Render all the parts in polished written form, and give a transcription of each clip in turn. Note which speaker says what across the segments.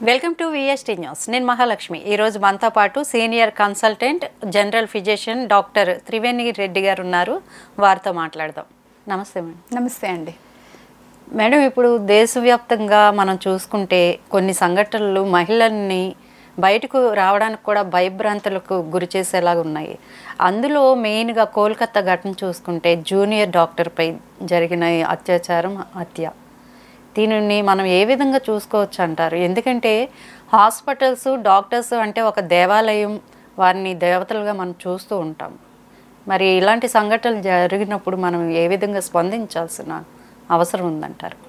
Speaker 1: Welcome to VST news. నేను మహాలక్ష్మి. ఈరోజు మనతో పాటు senior consultant general physician doctor Triveni Reddy గారు ఉన్నారు. వారితో మాట్లాడదాం. నమస్తే మేడం.
Speaker 2: నమస్తే అండి.
Speaker 1: మేడం, ఇప్పుడు దేశవ్యాప్తంగా మనం చూసుకుంటే కొన్ని సంఘటనలు మహిళల్ని బయటకు రావడానికి కూడా భయభ్రాంతులకు గురి చేసేలాగా ఉన్నాయి. అందులో మెయిన్గా కోల్కతా ఘటన చూసుకుంటే జూనియర్ డాక్టర్పై జరిగిన అత్యాచారం, హత్య. దీనిని మనం ఏ విధంగా చూసుకోవచ్చు అంటారు? ఎందుకంటే హాస్పిటల్స్, డాక్టర్స్ అంటే ఒక దేవాలయం, వారిని దేవతలుగా మనం చూస్తూ ఉంటాం. మరి ఇలాంటి సంఘటనలు జరిగినప్పుడు మనం ఏ విధంగా స్పందించాల్సిన అవసరం ఉందంటారు?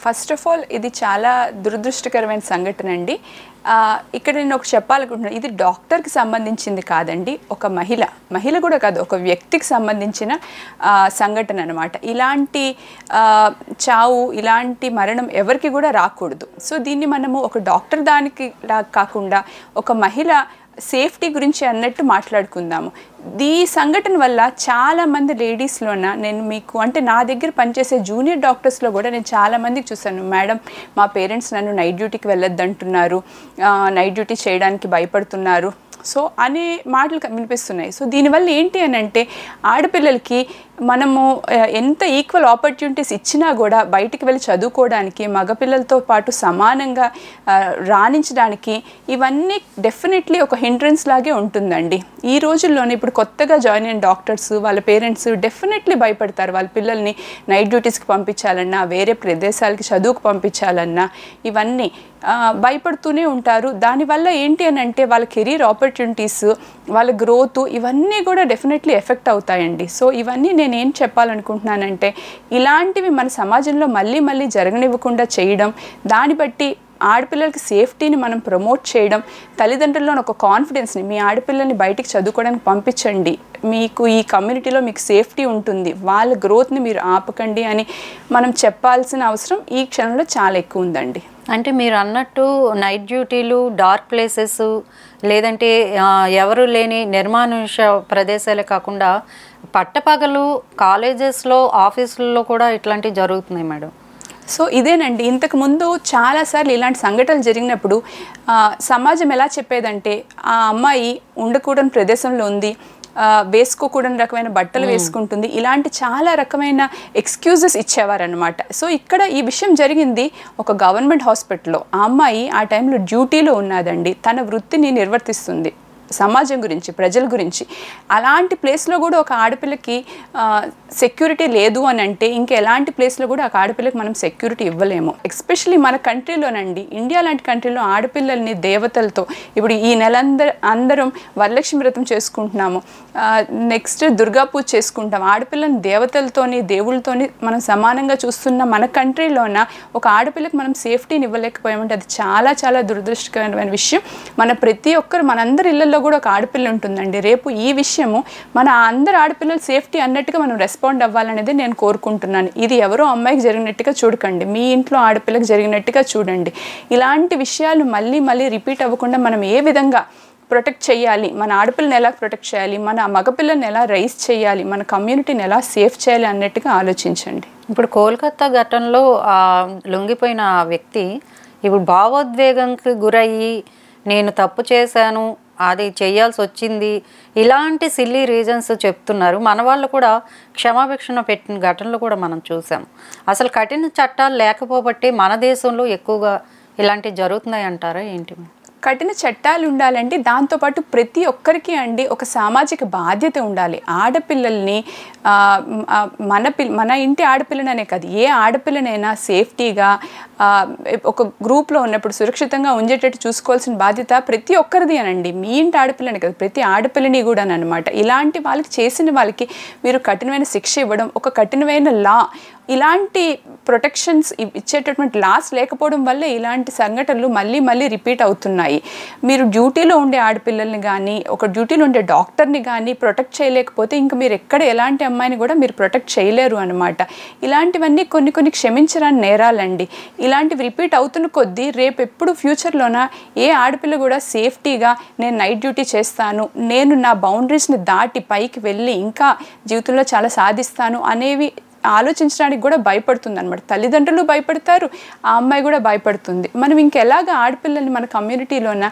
Speaker 2: ఫస్ట్ ఆఫ్ ఆల్ ఇది చాలా దురదృష్టకరమైన సంఘటన అండి. ఇక్కడ నేను ఒక చెప్పాలనుకుంటున్నాను, ఇది డాక్టర్కి సంబంధించింది కాదండి, ఒక మహిళ కూడా కాదు, ఒక వ్యక్తికి సంబంధించిన సంఘటన అనమాట. ఇలాంటి చావు, ఇలాంటి మరణం ఎవరికి కూడా రాకూడదు. సో దీన్ని మనము ఒక డాక్టర్ దానికి కాకుండా ఒక మహిళ సేఫ్టీ గురించి అన్నట్టు మాట్లాడుకుందాము. ఈ సంఘటన వల్ల చాలామంది లేడీస్లోన నేను మీకు అంటే నా దగ్గర పనిచేసే జూనియర్ డాక్టర్స్లో కూడా నేను చాలామందికి చూసాను, మేడం మా పేరెంట్స్ నన్ను నైట్ డ్యూటీకి వెళ్ళొద్దంటున్నారు, నైట్ డ్యూటీ చేయడానికి భయపడుతున్నారు, సో అనే మాటలు వినిపిస్తున్నాయి. సో దీనివల్ల ఏంటి అని అంటే ఆడపిల్లలకి మనము ఎంత ఈక్వల్ ఆపర్చునిటీస్ ఇచ్చినా కూడా బయటికి వెళ్ళి చదువుకోవడానికి, మగపిల్లలతో పాటు సమానంగా రాణించడానికి ఇవన్నీ డెఫినెట్లీ ఒక హిండ్రెన్స్ లాగే ఉంటుందండి. ఈ రోజుల్లోనే ఇప్పుడు కొత్తగా జాయిన్ అయిన డాక్టర్స్ వాళ్ళ పేరెంట్స్ డెఫినెట్లీ భయపడతారు. వాళ్ళ పిల్లల్ని నైట్ డ్యూటీస్కి పంపించాలన్నా, వేరే ప్రదేశాలకి చదువుకు పంపించాలన్నా ఇవన్నీ భయపడుతూనే ఉంటారు. దానివల్ల ఏంటి అని అంటే వాళ్ళ కెరీర్ ఆపర్చునిటీస్, వాళ్ళ గ్రోత్ ఇవన్నీ కూడా డెఫినెట్లీ ఎఫెక్ట్ అవుతాయండి. సో ఇవన్నీ నేనేం చెప్పాలనుకుంటున్నానంటే, ఇలాంటివి మన సమాజంలో మళ్ళీ జరగనివ్వకుండా చేయడం, దాన్ని బట్టి ఆడపిల్లలకి సేఫ్టీని మనం ప్రమోట్ చేయడం, తల్లిదండ్రుల్లో ఒక కాన్ఫిడెన్స్ని, మీ ఆడపిల్లల్ని బయటికి చదువుకోవడానికి పంపించండి, మీకు ఈ కమ్యూనిటీలో మీకు సేఫ్టీ ఉంటుంది, వాళ్ళ గ్రోత్ని మీరు ఆపకండి అని మనం చెప్పాల్సిన అవసరం ఈ క్షణంలో చాలా ఎక్కువ ఉందండి.
Speaker 1: అంటే మీరు అన్నట్టు నైట్ డ్యూటీలు, డార్క్ ప్లేసెస్, లేదంటే ఎవరు లేని నిర్మానుష ప్రదేశాలే కాకుండా పట్టపగలు కాలేజెస్లో, ఆఫీసుల్లో కూడా ఇట్లాంటివి జరుగుతున్నాయి మేడం.
Speaker 2: సో ఇదేనండి, ఇంతకుముందు చాలాసార్లు ఇలాంటి సంఘటనలు జరిగినప్పుడు సమాజం ఎలా చెప్పేదంటే, ఆ అమ్మాయి ఉండకూడని ప్రదేశంలో ఉంది, వేసుకోకూడని రకమైన బట్టలు వేసుకుంటుంది, ఇలాంటి చాలా రకమైన ఎక్స్క్యూజెస్ ఇచ్చేవారనమాట. సో ఇక్కడ ఈ విషయం జరిగింది ఒక గవర్నమెంట్ హాస్పిటల్లో. ఆ అమ్మాయి ఆ టైంలో డ్యూటీలో ఉన్నదండి, తన వృత్తిని నిర్వర్తిస్తుంది సమాజం గురించి, ప్రజల గురించి. అలాంటి ప్లేస్లో కూడా ఒక ఆడపిల్లకి సెక్యూరిటీ లేదు అని అంటే ఇంకా ఎలాంటి ప్లేస్లో కూడా ఒక ఆడపిల్లకి మనం సెక్యూరిటీ ఇవ్వలేము. ఎస్పెషలీ మన కంట్రీలోనండి, ఇండియా లాంటి కంట్రీలో ఆడపిల్లల్ని దేవతలతో, ఇప్పుడు ఈ నెల అందరం వరలక్ష్మి వ్రతం చేసుకుంటున్నాము, నెక్స్ట్ దుర్గా పూజ చేసుకుంటాం. ఆడపిల్లని దేవతలతోని, దేవుళ్ళతోని మనం సమానంగా చూస్తున్న మన కంట్రీలోన ఒక ఆడపిల్లకి మనం సేఫ్టీని ఇవ్వలేకపోయామంటే అది చాలా చాలా దురదృష్టకరమైన విషయం. మన ప్రతి ఒక్కరు, మనందరి ఇళ్లలో కూడా ఒక ఆడపిల్ల ఉంటుందండి. రేపు ఈ విషయము మన అందరు ఆడపిల్లల సేఫ్టీ అన్నట్టుగా మనం రెస్పాండ్ అవ్వాలనేది నేను కోరుకుంటున్నాను. ఇది ఎవరో అమ్మాయికి జరిగినట్టుగా చూడకండి, మీ ఇంట్లో ఆడపిల్లకి జరిగినట్టుగా చూడండి. ఇలాంటి విషయాలు మళ్ళీ రిపీట్ అవ్వకుండా మనం ఏ విధంగా ప్రొటెక్ట్ చేయాలి, మన ఆడపిల్లని ఎలా ప్రొటెక్ట్ చేయాలి, మన మగపిల్లని ఎలా రైజ్ చేయాలి, మన కమ్యూనిటీని ఎలా సేఫ్ చేయాలి అన్నట్టుగా ఆలోచించండి.
Speaker 1: ఇప్పుడు కోల్కతా ఘటనలో లొంగిపోయిన వ్యక్తి ఇప్పుడు భావోద్వేగంకి గురయ్యి నేను తప్పు చేశాను, అది చేయాల్సి వచ్చింది, ఇలాంటి సిల్లీ రీజన్స్ చెప్తున్నారు. మన వాళ్ళు కూడా క్షమాభిక్షణ పెట్టిన ఘటనలు కూడా మనం చూసాం. అసలు కఠిన చట్టాలు లేకపోబట్టి మన దేశంలో ఎక్కువగా ఇలాంటివి జరుగుతున్నాయి అంటారా ఏంటి?
Speaker 2: కఠిన చట్టాలు ఉండాలండి, దాంతోపాటు ప్రతి ఒక్కరికి అండి ఒక సామాజిక బాధ్యత ఉండాలి. ఆడపిల్లల్ని మన ఇంటి ఆడపిల్లననే కాదు, ఏ ఆడపిల్లనైనా సేఫ్టీగా ఒక గ్రూప్లో ఉన్నప్పుడు సురక్షితంగా ఉంచేటట్టు చూసుకోవాల్సిన బాధ్యత ప్రతి ఒక్కరిది అనండి. మీ ఇంటి ఆడపిల్లని కాదు, ప్రతి ఆడపిల్లని కూడా అనమాట. ఇలాంటి వాళ్ళకి, చేసిన వాళ్ళకి మీరు కఠినమైన శిక్ష ఇవ్వడం, ఒక కఠినమైన లా, ఇలాంటి ప్రొటెక్షన్స్ ఇచ్చేటటువంటి లాస్ లేకపోవడం వల్ల ఇలాంటి సంఘటనలు మళ్ళీ రిపీట్ అవుతున్నాయి. మీరు డ్యూటీలో ఉండే ఆడపిల్లల్ని కానీ, ఒక డ్యూటీలో ఉండే డాక్టర్ని కానీ ప్రొటెక్ట్ చేయలేకపోతే ఇంకా మీరు ఎక్కడ ఎలాంటి అమ్మాయిని కూడా మీరు ప్రొటెక్ట్ చేయలేరు అనమాట. ఇలాంటివన్నీ కొన్ని క్షమించరాని నేరాలండి. ఇలాంటివి రిపీట్ అవుతున్న కొద్దీ రేపు ఎప్పుడు ఫ్యూచర్లోన ఏ ఆడపిల్ల కూడా సేఫ్టీగా నేను నైట్ డ్యూటీ చేస్తాను, నేను నా బౌండరీస్ని దాటి పైకి వెళ్ళి ఇంకా జీవితంలో చాలా సాధిస్తాను అనేవి ఆలోచించడానికి కూడా భయపడుతుంది అనమాట. తల్లిదండ్రులు భయపడతారు, ఆ అమ్మాయి కూడా భయపడుతుంది. మనం ఇంకెలాగ ఆడపిల్లల్ని మన కమ్యూనిటీలోన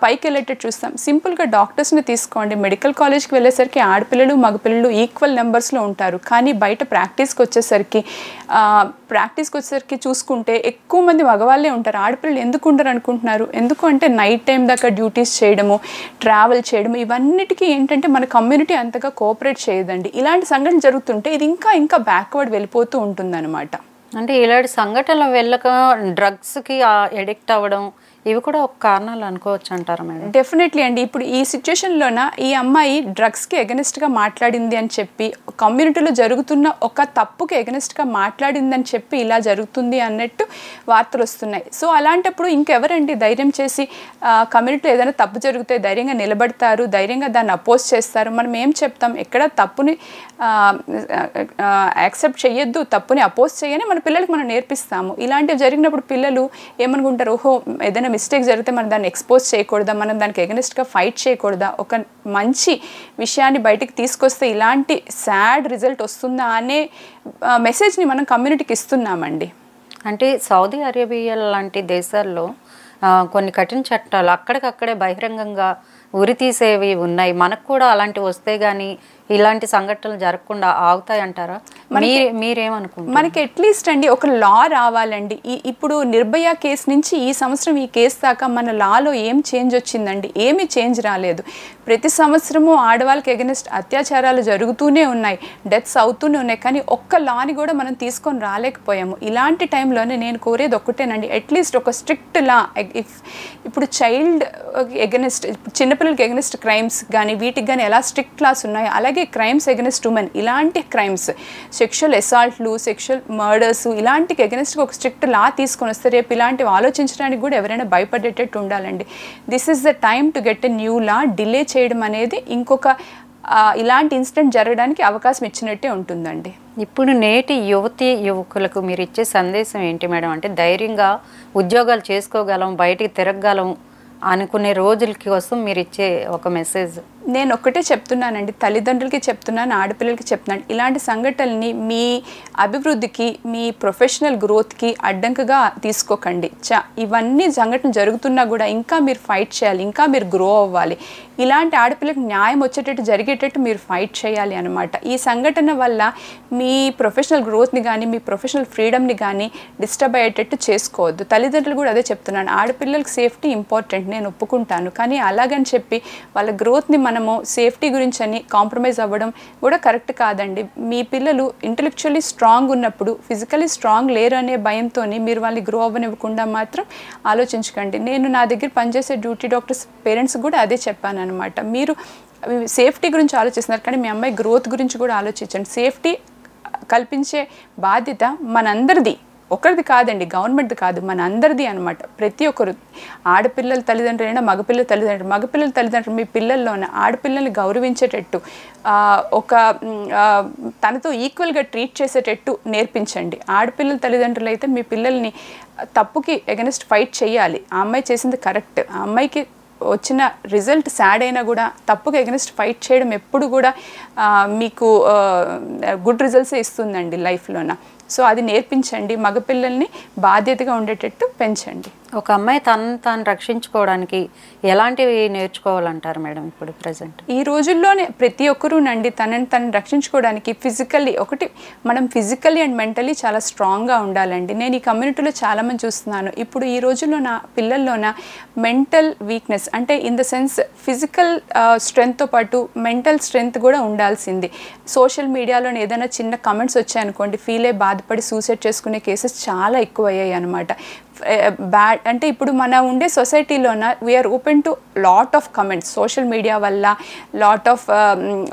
Speaker 2: పైకి వెళ్ళేటట్టు చూస్తాం. సింపుల్గా డాక్టర్స్ని తీసుకోండి, మెడికల్ కాలేజ్కి వెళ్ళేసరికి ఆడపిల్లలు మగపిల్లలు ఈక్వల్ నెంబర్స్లో ఉంటారు. కానీ బయట ప్రాక్టీస్కి వచ్చేసరికి చూసుకుంటే ఎక్కువ మంది మగవాళ్ళే ఉంటారు, ఆడపిల్లలు ఎందుకు ఉండరు అనుకుంటున్నారు? ఎందుకు అంటే నైట్ టైం దాకా డ్యూటీస్ చేయడము, ట్రావెల్ చేయడము, ఇవన్నిటికీ ఏంటంటే మన కమ్యూనిటీ అంతగా కోఆపరేట్ చేయదండి. ఇలాంటి సంఘటన జరుగుతుంటే ఇది ఇంకా బ్యాక్వర్డ్ వెళ్ళిపోతూ ఉంటుందన్నమాట.
Speaker 1: అంటే ఇలాంటి సంఘటనలు వెళ్ళక డ్రగ్స్కి ఎడిక్ట్ అవ్వడం ఇవి కూడా ఒక కారణాలు అనుకోవచ్చు అంటారా మేడం?
Speaker 2: డెఫినెట్లీ అండి. ఇప్పుడు ఈ సిచ్యుయేషన్లోన ఈ అమ్మాయి డ్రగ్స్కి ఎగనెస్ట్గా మాట్లాడింది అని చెప్పి, కమ్యూనిటీలో జరుగుతున్న ఒక తప్పుకి ఎగనెస్ట్గా మాట్లాడింది అని చెప్పి ఇలా జరుగుతుంది అన్నట్టు వార్తలు వస్తున్నాయి. సో అలాంటప్పుడు ఇంకెవరండి ధైర్యం చేసి కమ్యూనిటీలో ఏదైనా తప్పు జరిగితే ధైర్యంగా నిలబడతారు, ధైర్యంగా దాన్ని అపోజ్ చేస్తారు? మనం ఏం చెప్తాం, ఎక్కడ తప్పుని యాక్సెప్ట్ చేయొద్దు, తప్పుని అపోజ్ చేయని మన పిల్లలకి మనం నేర్పిస్తాము. ఇలాంటివి జరిగినప్పుడు పిల్లలు ఏమనుకుంటారు, ఓహో ఏదైనా మిస్టేక్ జరిగితే మనం దాన్ని ఎక్స్పోజ్ చేయకూడదా, మనం దానికి ఎగనెస్ట్గా ఫైట్ చేయకూడదా, ఒక మంచి విషయాన్ని బయటికి తీసుకొస్తే ఇలాంటి సాడ్ రిజల్ట్ వస్తుందా అనే మెసేజ్ని మనం కమ్యూనిటీకి ఇస్తున్నామండి.
Speaker 1: అంటే సౌదీ అరేబియా లాంటి దేశాల్లో కొన్ని కఠిన చట్టాలు అక్కడికక్కడే బహిరంగంగా ఉరి తీసేవి ఉన్నాయి. మనకు కూడా అలాంటివి వస్తే కానీ ఇలాంటి సంఘటనలు జరగకుండా ఆగుతాయి అంటారా? మీరేమనుకుంటారు?
Speaker 2: మనకి అట్లీస్ట్ అండి ఒక లా రావాలండి. ఇప్పుడు నిర్భయ కేసు నుంచి ఈ సంవత్సరం ఈ కేసు దాకా మన లాలో ఏం చేంజ్ వచ్చిందండి? ఏమీ చేంజ్ రాలేదు. ప్రతి సంవత్సరము ఆడవాళ్ళకి ఎగనెస్ట్ అత్యాచారాలు జరుగుతూనే ఉన్నాయి, డెత్స్ అవుతూనే ఉన్నాయి. కానీ ఒక్క లాని కూడా మనం తీసుకొని రాలేకపోయాము. ఇలాంటి టైంలోనే నేను కోరేది ఒక్కటేనండి, అట్లీస్ట్ ఒక స్ట్రిక్ట్ లా. ఇప్పుడు చైల్డ్ ఎగనెస్ట్, చిన్నపిల్లలకి ఎగనెస్ట్ క్రైమ్స్ కానీ వీటికి కానీ ఎలా స్ట్రిక్ట్ లాస్ ఉన్నాయో అలాగే క్రైమ్స్ ఎగనెస్ట్ ఉమెన్, ఇలాంటి క్రైమ్స్, సెక్షువల్ అసాల్ట్లు, సెక్షువల్ మర్డర్స్, ఇలాంటికి ఎగనెస్ట్గా ఒక స్ట్రిక్ట్ లా తీసుకొని వస్తే రేపు ఇలాంటివి ఆలోచించడానికి కూడా ఎవరైనా భయపడేటట్టు ఉండాలండి. This is the time to get a new law. Delay చేయడం అనేది ఇంకొక ఇలాంటి ఇన్సిడెంట్ జరగడానికి అవకాశం ఇచ్చినట్టే ఉంటుందండి.
Speaker 1: ఇప్పుడు నేటి యువకులకు మీరు ఇచ్చే సందేశం ఏంటి మేడం? అంటే ధైర్యంగా ఉద్యోగాలు చేసుకోగలం, బయటికి తిరగగలం అనుకునే రోజులకి కోసం మీరు ఇచ్చే ఒక మెసేజ్?
Speaker 2: నేను ఒక్కటే చెప్తున్నానండి, తల్లిదండ్రులకి చెప్తున్నాను, ఆడపిల్లలకి చెప్తున్నాను, ఇలాంటి సంఘటనల్ని మీ అభివృద్ధికి, మీ ప్రొఫెషనల్ గ్రోత్కి అడ్డంకుగా తీసుకోకండి. ఇవన్నీ సంఘటనలు జరుగుతున్నా కూడా ఇంకా మీరు ఫైట్ చేయాలి, ఇంకా మీరు గ్రో అవ్వాలి. ఇలాంటి ఆడపిల్లకి న్యాయం వచ్చేటట్టు జరిగేటట్టు మీరు ఫైట్ చేయాలి అనమాట. ఈ సంఘటన వల్ల మీ ప్రొఫెషనల్ గ్రోత్ని కానీ మీ ప్రొఫెషనల్ ఫ్రీడమ్ని కానీ డిస్టర్బ్ అయ్యేటట్టు చేసుకోవద్దు. తల్లిదండ్రులు కూడా అదే చెప్తున్నాను, ఆడపిల్లలకి సేఫ్టీ ఇంపార్టెంట్, నేను ఒప్పుకుంటాను. కానీ అలాగని చెప్పి వాళ్ళ గ్రోత్ని మనము సేఫ్టీ గురించి అని కాంప్రమైజ్ అవ్వడం కూడా కరెక్ట్ కాదండి. మీ పిల్లలు ఇంటెలెక్చువల్లీ స్ట్రాంగ్ ఉన్నప్పుడు ఫిజికల్లీ స్ట్రాంగ్ లేరు అనే భయంతో మీరు వాళ్ళని గ్రో అవ్వనివ్వకుండా మాత్రం ఆలోచించకండి. నేను నా దగ్గర పనిచేసే డ్యూటీ డాక్టర్స్ పేరెంట్స్ కూడా అదే చెప్పాను అనమాట. మీరు సేఫ్టీ గురించి ఆలోచిస్తున్నారు కానీ మీ అమ్మాయి గ్రోత్ గురించి కూడా ఆలోచించండి. సేఫ్టీ కల్పించే బాధ్యత మనందరిది, ఒకరిది కాదండి, గవర్నమెంట్ది కాదు, మన అందరిది అనమాట. ప్రతి ఒక్కరు, ఆడపిల్లల తల్లిదండ్రులైనా మగపిల్లల తల్లిదండ్రులు మీ పిల్లల్లోనే ఆడపిల్లల్ని గౌరవించేటట్టు, ఒక తనతో ఈక్వల్గా ట్రీట్ చేసేటట్టు నేర్పించండి. ఆడపిల్లల తల్లిదండ్రులు అయితే మీ పిల్లల్ని తప్పుకి ఎగనెస్ట్ ఫైట్ చేయాలి. ఆ అమ్మాయి చేసింది కరెక్ట్, ఆ అమ్మాయికి వచ్చిన రిజల్ట్ సాడ్ అయినా కూడా తప్పుగా ఎగనెస్ట్ ఫైట్ చేయడం ఎప్పుడు కూడా మీకు గుడ్ రిజల్ట్సే ఇస్తుందండి లైఫ్లోన. సో అది నేర్పించండి, మగపిల్లల్ని బాధ్యతగా ఉండేటట్టు పెంచండి.
Speaker 1: ఒక అమ్మాయి తాను రక్షించుకోవడానికి ఎలాంటివి నేర్చుకోవాలంటారు మేడం ఇప్పుడు ప్రజెంట్?
Speaker 2: ఈ రోజుల్లోనే ప్రతి ఒక్కరూనండి తనని రక్షించుకోవడానికి మనం ఫిజికల్లీ అండ్ మెంటలీ చాలా స్ట్రాంగ్గా ఉండాలండి. నేను ఈ కమ్యూనిటీలో చాలామంది చూస్తున్నాను, ఇప్పుడు ఈ రోజుల్లో నా పిల్లల్లోన మెంటల్ వీక్నెస్, అంటే ఇన్ ద సెన్స్ ఫిజికల్ స్ట్రెంగ్త్తో పాటు మెంటల్ స్ట్రెంగ్త్ కూడా ఉండాల్సింది. సోషల్ మీడియాలో ఏదైనా చిన్న కమెంట్స్ వచ్చాయనుకోండి, ఫీల్ అయ్యి బాధపడి సూసైడ్ చేసుకునే కేసెస్ చాలా ఎక్కువ అయ్యాయి అనమాట. బ్యాడ్ అంటే ఇప్పుడు మన ఉండే సొసైటీలోన we are open to lot of comments, social media వల్ల, లాట్ ఆఫ్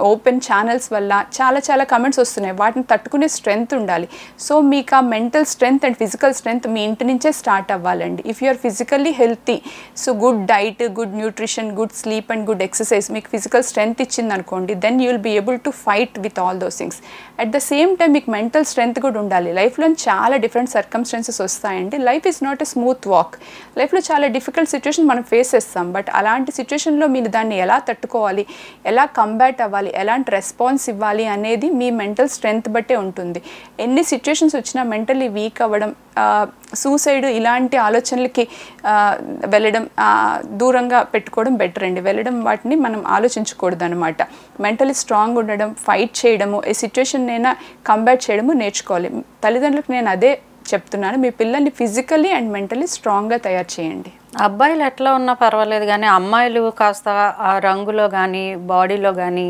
Speaker 2: ఓపెన్ ఛానల్స్ వల్ల చాలా కమెంట్స్ వస్తున్నాయి. వాటిని తట్టుకునే స్ట్రెంగ్త్ ఉండాలి. సో మీకు ఆ mental strength and physical strength మీ ఇంటి నుంచే స్టార్ట్ అవ్వాలండి. If you are physically healthy, so good diet, good nutrition, good sleep and good exercise మీకు ఫిజికల్ స్ట్రెంగ్త్ ఇచ్చింది అనుకోండి, then you will be able to fight with all those things. At the same time మీకు mental strength కూడా ఉండాలి. లైఫ్లో చాలా different circumstances వస్తాయండి. Life is not a smooth walk. లైఫ్లో చాలా డిఫికల్ట్ సిచ్యువేషన్ మనం ఫేస్ చేస్తాం, బట్ అలాంటి సిచ్యువేషన్లో మీరు దాన్ని ఎలా తట్టుకోవాలి, ఎలా కంబ్యాట్ అవ్వాలి, ఎలాంటి రెస్పాన్స్ ఇవ్వాలి అనేది మీ మెంటల్ స్ట్రెంగ్త్ బట్టే ఉంటుంది. ఎన్ని సిచ్యువేషన్స్ వచ్చినా మెంటల్లీ వీక్ అవ్వడం, సూసైడ్ ఇలాంటి ఆలోచనలకి వెళ్ళడం, దూరంగా పెట్టుకోవడం బెటర్ అండి. వెళ్ళడం వాటిని మనం ఆలోచించకూడదు అనమాట. మెంటలీ స్ట్రాంగ్ ఉండడం, ఫైట్ చేయడము, ఏ సిచ్యువేషన్ అయినా కంబ్యాట్ చేయడము నేర్చుకోవాలి. తల్లిదండ్రులకు నేను అదే చెప్తున్నాను, మీ పిల్లల్ని ఫిజికల్లీ అండ్ మెంటలీ స్ట్రాంగ్గా తయారు చేయండి.
Speaker 1: అబ్బాయిలు ఎట్లా ఉన్నా పర్వాలేదు కానీ అమ్మాయిలు కాస్త ఆ రంగులో కానీ బాడీలో కానీ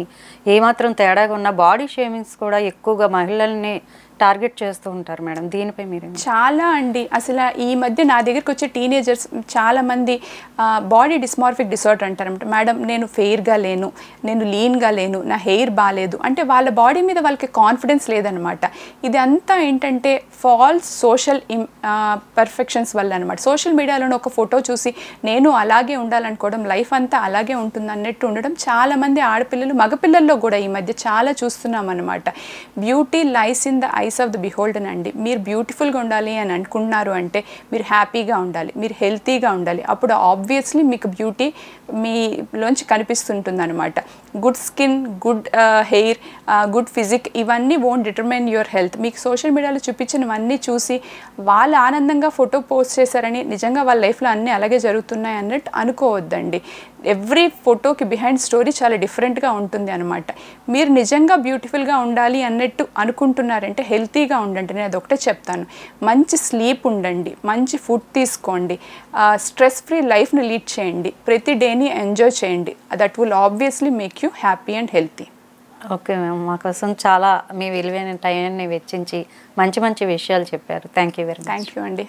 Speaker 1: ఏమాత్రం తేడాగా ఉన్న బాడీ షేమింగ్స్ కూడా ఎక్కువగా మహిళల్ని టార్గెట్ చేస్తూ ఉంటారు మేడం. దీనిపై మీరు
Speaker 2: చాలా అండి. అసలు ఈ మధ్య నా దగ్గరికి వచ్చే టీనేజర్స్ చాలామంది బాడీ డిస్మార్ఫిక్ డిసార్డర్ అంటారనమాట. మేడం నేను ఫెయిర్గా లేను, నేను లీన్గా లేను, నా హెయిర్ బాగాలేదు అంటే వాళ్ళ బాడీ మీద వాళ్ళకి కాన్ఫిడెన్స్ లేదనమాట. ఇది అంతా ఏంటంటే ఫాల్స్ సోషల్ పర్ఫెక్షన్స్ వల్ల అనమాట. సోషల్ మీడియాలోని ఒక ఫోటో చూసి నేను అలాగే ఉండాలనుకోవడం, లైఫ్ అంతా అలాగే ఉంటుంది అన్నట్టు ఉండడం చాలామంది ఆడపిల్లలు, మగపిల్లల్లో కూడా ఈ మధ్య చాలా చూస్తున్నాం అనమాట. Beauty lies in the eyes of the beholder అండి. మీరు బ్యూటిఫుల్గా ఉండాలి అని అనుకుంటున్నారు అంటే మీరు హ్యాపీగా ఉండాలి, మీరు హెల్తీగా ఉండాలి. అప్పుడు ఆబ్వియస్లీ మీకు బ్యూటీ మీలోంచి కనిపిస్తుంటుంది అనమాట. Good skin, good hair, good physique ఇవన్నీ వోంట్ డిటర్మైన్ యువర్ హెల్త్. మీకు సోషల్ మీడియాలో చూపించినవన్నీ చూసి వాళ్ళు ఆనందంగా ఫోటో పోస్ట్ చేశారని నిజంగా వాళ్ళ లైఫ్లో అన్నీ అలాగే జరుగుతున్నాయి అన్నట్టు అనుకోవద్దండి. ఎవ్రీ ఫోటోకి బిహైండ్ స్టోరీ చాలా డిఫరెంట్గా ఉంటుంది అనమాట. మీరు నిజంగా బ్యూటిఫుల్గా ఉండాలి అన్నట్టు అనుకుంటున్నారంటే హెల్తీగా ఉండండి. నేను అదొకటే చెప్తాను. మంచి స్లీప్ ఉండండి, మంచి ఫుడ్ తీసుకోండి, స్ట్రెస్ ఫ్రీ లైఫ్ని లీడ్ చేయండి, ప్రతి డేని ఎంజాయ్ చేయండి. That will obviously make you happy and healthy.
Speaker 1: Okay ma'am, మా కోసం చాలా మీ విలువైన టైంని వెచ్చించి మంచి మంచి విషయాలు చెప్పారు. Thank you very much.
Speaker 2: Thank you అండి.